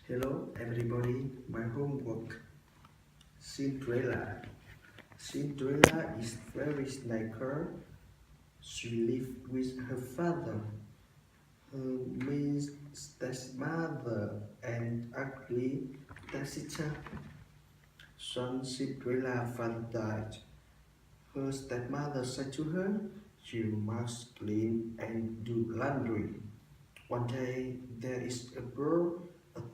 Hello everybody, my homework. Cinderella. Cinderella is very snacker. She lived with her father, her mean stepmother, and ugly stepsister. Son Cinderella father died. Her stepmother said to her, "You must clean and do laundry." One day there is a bird at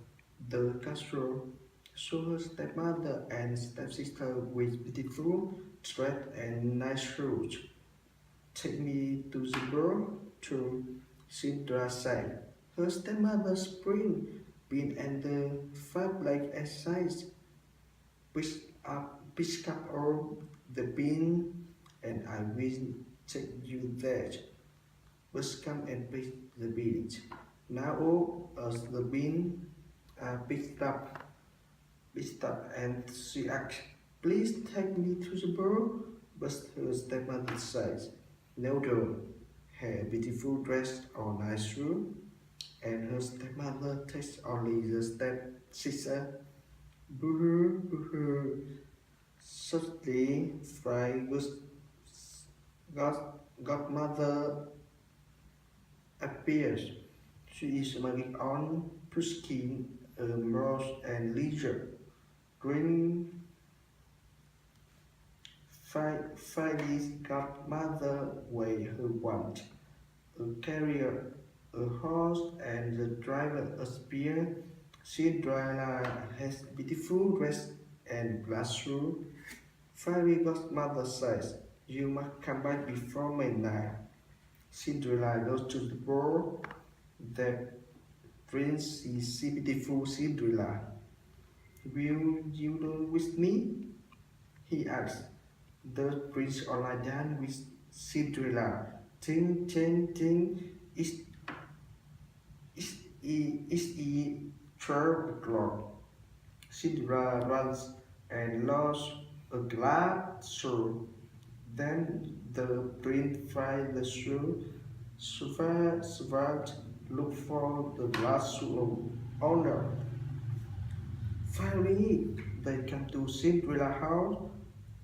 the castle. So her stepmother and stepsister with beautiful dress and nice shoes. "Take me to the bird," to Cinderella said. Her stepmother spring bean and the fireplace exercise. Pick up all the bean, and I will take you there. First come and pick the beans. Now all as the beans are picked up and she asked, "Please take me to the bird." But her stepmother says, "No, don't. Her beautiful dress or nice shoe." And her stepmother takes only the stepsister. Boo-hoo, boo-hoo. Suddenly, godmother appears. She is smiling on Pushkin, Rose and Leisure. Green Fairy's godmother weigh her want. A carrier, a horse, and the driver a spear. Cinderella has beautiful dress and glass shoe. Fairy godmother says, "You must come back before midnight." Cinderella goes to the ball. The prince is beautiful Cinderella. "Will you dance with me?" he asked. The prince only danced with Cinderella. Ting, ting, ting. It's 12 o'clock. Cinderella runs and lost a glass shoe. Then the prince finds the shoe. Sword look for the glass shoe owner. Finally, they come to Cinderella house.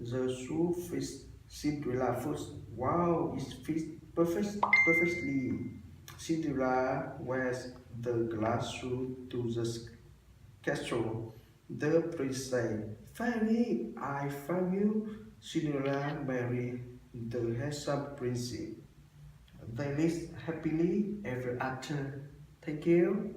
The shoe fits Cinderella foot. Wow, it fits perfectly. Cinderella wears the glass shoe to the castle. The prince said, "Fairy, I found you." Cinderella married the handsome prince. They lived happily ever after. Thank you.